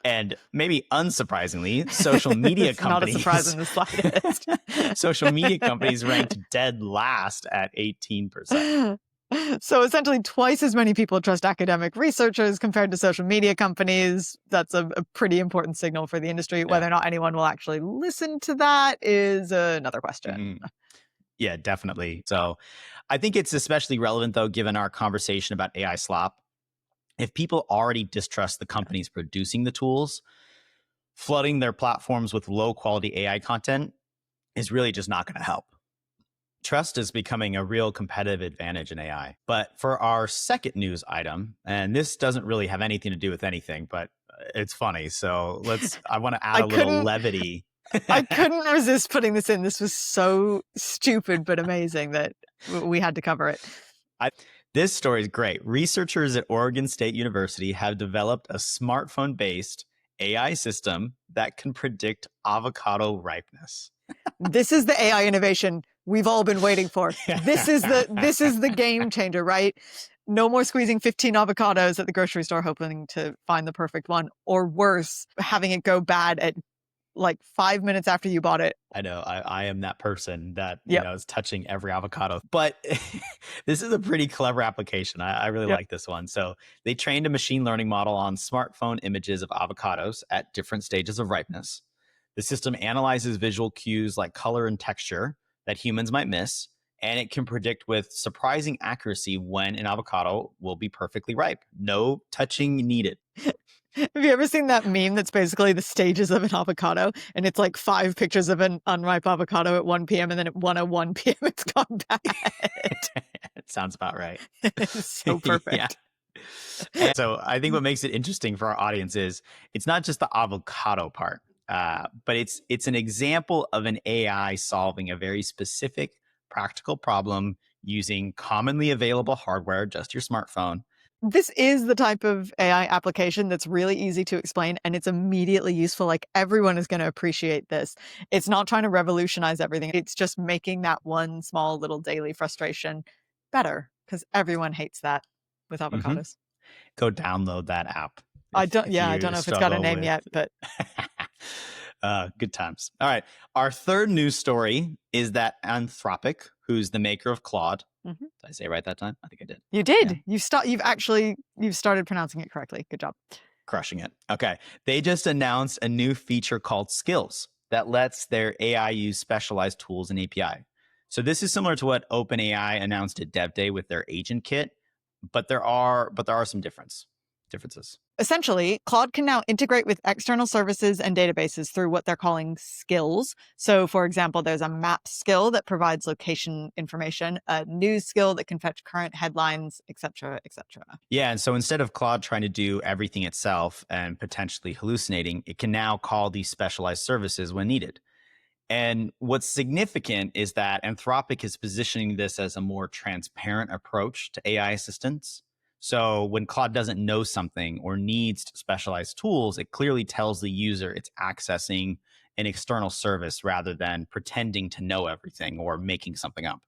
And maybe unsurprisingly, social media companies.
Not a surprise in the slightest.
Social media companies ranked dead last at 18%.
So essentially twice as many people trust academic researchers compared to social media companies. That's a pretty important signal for the industry. Whether or not anyone will actually listen to that is another question.
Yeah, definitely. So I think it's especially relevant, though, given our conversation about AI slop. If people already distrust the companies producing the tools, flooding their platforms with low quality AI content is really just not going to help. Trust is becoming a real competitive advantage in AI. But for our second news item, and this doesn't really have anything to do with anything, but it's funny. So I want to add a little levity.
I couldn't resist putting this in. This was so stupid, but amazing that we had to cover it.
This story is great. Researchers at Oregon State University have developed a smartphone-based AI system that can predict avocado ripeness.
This is the AI innovation we've all been waiting for. This is the game changer, right? No more squeezing 15 avocados at the grocery store hoping to find the perfect one, or worse, having it go bad at like 5 minutes after you bought it.
I know. I am that person that is touching every avocado. But this is a pretty clever application. I really like this one. So they trained a machine learning model on smartphone images of avocados at different stages of ripeness. The system analyzes visual cues like color and texture that humans might miss, and it can predict with surprising accuracy when an avocado will be perfectly ripe. No touching needed.
Have you ever seen that meme that's basically the stages of an avocado? And it's like 5 pictures of an unripe avocado at 1 p.m. and then at 1:01 p.m. it's gone bad.
It sounds about right.
It's so perfect.
And so I think what makes it interesting for our audience is it's not just the avocado part, but it's an example of an AI solving a very specific practical problem using commonly available hardware, just your smartphone.
This is the type of AI application that's really easy to explain and it's immediately useful. Like everyone is going to appreciate this. It's not trying to revolutionize everything. It's just making that one small little daily frustration better because everyone hates that with avocados.
Go download that app.
I don't know if it's got a name yet, but
good times. All right. Our third news story is that Anthropic, who's the maker of Claude. Did I say it right that time? I think I did.
You did. Yeah. You've started pronouncing it correctly. Good job.
Crushing it. Okay. They just announced a new feature called Skills that lets their AI use specialized tools and API. So this is similar to what OpenAI announced at Dev Day with their agent kit, but there are some differences.
Essentially, Claude can now integrate with external services and databases through what they're calling skills. So, for example, there's a map skill that provides location information, a news skill that can fetch current headlines, et cetera, et cetera.
Yeah, and so instead of Claude trying to do everything itself and potentially hallucinating, it can now call these specialized services when needed. And what's significant is that Anthropic is positioning this as a more transparent approach to AI assistance. So when Claude doesn't know something or needs specialized tools, it clearly tells the user it's accessing an external service rather than pretending to know everything or making something up.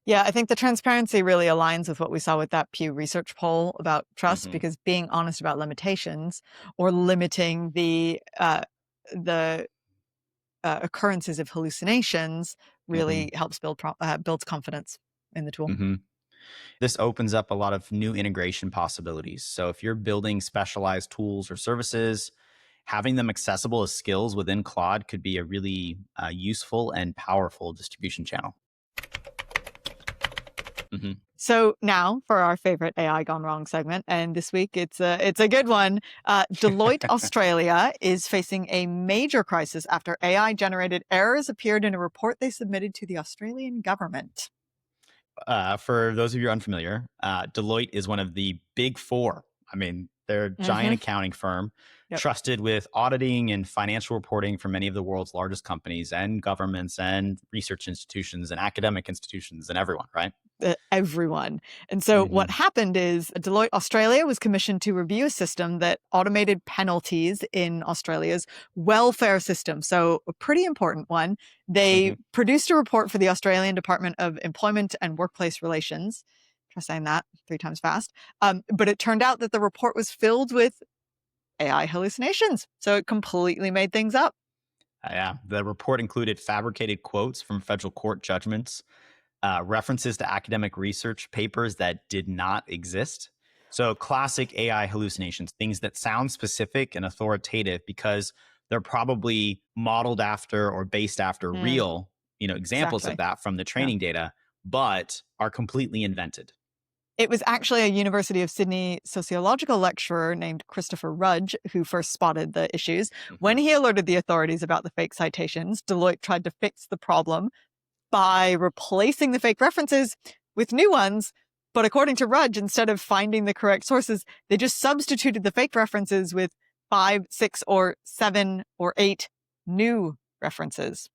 Yeah, I think the transparency really aligns with what we saw with that Pew Research poll about trust, because being honest about limitations or limiting the occurrences of hallucinations really helps builds confidence in the tool.
This opens up a lot of new integration possibilities. So if you're building specialized tools or services, having them accessible as skills within Claude could be a really useful and powerful distribution channel.
So now for our favorite AI gone wrong segment, and this week it's a good one. Deloitte Australia is facing a major crisis after AI-generated errors appeared in a report they submitted to the Australian government.
For those of you unfamiliar, Deloitte is one of the big four. I mean, they're a giant accounting firm, trusted with auditing and financial reporting for many of the world's largest companies and governments and research institutions and academic institutions and everyone, right?
Everyone. And so what happened is Deloitte Australia was commissioned to review a system that automated penalties in Australia's welfare system. So a pretty important one. They produced a report for the Australian Department of Employment and Workplace Relations. Try saying that 3 times fast. But it turned out that the report was filled with AI hallucinations. So it completely made things up.
Yeah, the report included fabricated quotes from federal court judgments, references to academic research papers that did not exist. So classic AI hallucinations, things that sound specific and authoritative because they're probably modeled after or based after real, examples of
Exactly.
that from the training data, but are completely invented.
It was actually a University of Sydney sociological lecturer named Christopher Rudge who first spotted the issues. When he alerted the authorities about the fake citations, Deloitte tried to fix the problem by replacing the fake references with new ones. But according to Rudge, instead of finding the correct sources, they just substituted the fake references with 5, 6, or 7 or 8 new references.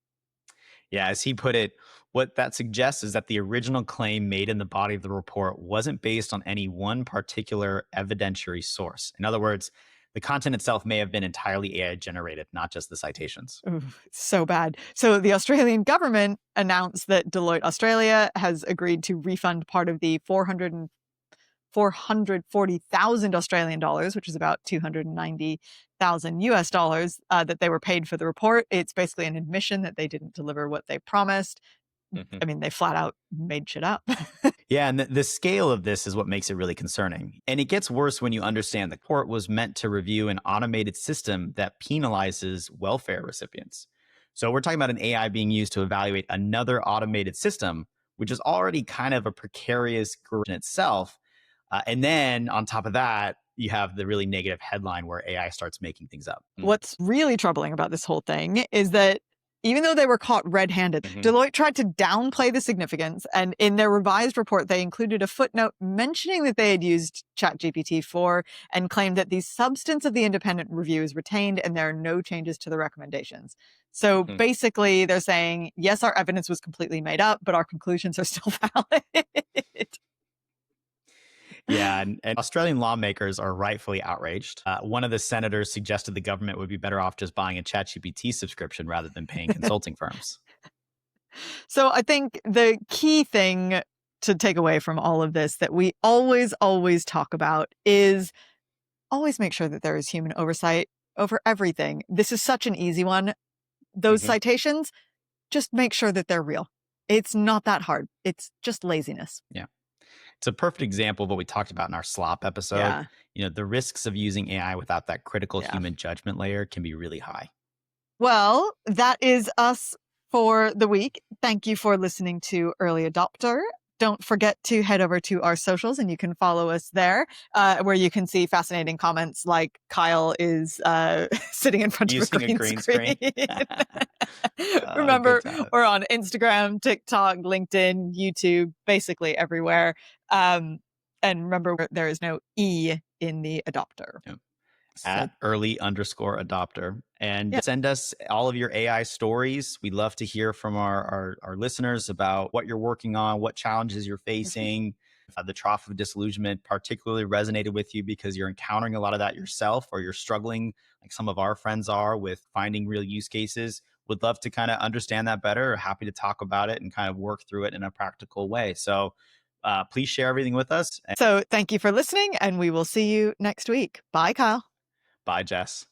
Yeah, as he put it, what that suggests is that the original claim made in the body of the report wasn't based on any one particular evidentiary source. In other words, the content itself may have been entirely AI generated, not just the citations.
Ooh, so bad. So the Australian government announced that Deloitte Australia has agreed to refund part of the 440,000 Australian dollars, which is about 290,000 US dollars, that they were paid for the report. It's basically an admission that they didn't deliver what they promised. I mean, they flat out made shit up.
Yeah, and the scale of this is what makes it really concerning. And it gets worse when you understand the court was meant to review an automated system that penalizes welfare recipients. So we're talking about an AI being used to evaluate another automated system, which is already kind of a precarious group in itself. And then on top of that, you have the really negative headline where AI starts making things up.
What's really troubling about this whole thing is that even though they were caught red-handed, Deloitte tried to downplay the significance. And in their revised report, they included a footnote mentioning that they had used ChatGPT-4 and claimed that the substance of the independent review is retained and there are no changes to the recommendations. So basically, they're saying, yes, our evidence was completely made up, but our conclusions are still valid.
Yeah, and Australian lawmakers are rightfully outraged. One of the senators suggested the government would be better off just buying a ChatGPT subscription rather than paying consulting firms.
So I think the key thing to take away from all of this that we always talk about is always make sure that there is human oversight over everything. This is such an easy one. Those citations, just make sure that they're real. It's not that hard. It's just laziness.
Yeah. It's a perfect example of what we talked about in our Slop episode.
Yeah.
The risks of using AI without that critical human judgment layer can be really high.
Well, that is us for the week. Thank you for listening to Early Adopter. Don't forget to head over to our socials and you can follow us there, where you can see fascinating comments like Kyle is sitting in front of a green screen. Remember, we're on Instagram, TikTok, LinkedIn, YouTube, basically everywhere. And remember, there is no E in the adopter.
Yep. At early_adopter. And send us all of your AI stories. We'd love to hear from our listeners about what you're working on, what challenges you're facing. The Trough of Disillusionment particularly resonated with you because you're encountering a lot of that yourself, or you're struggling, like some of our friends are, with finding real use cases. Would love to kind of understand that better. Happy to talk about it and kind of work through it in a practical way. So please share everything with us.
So thank you for listening, and we will see you next week. Bye, Kyle.
Bye, Jess.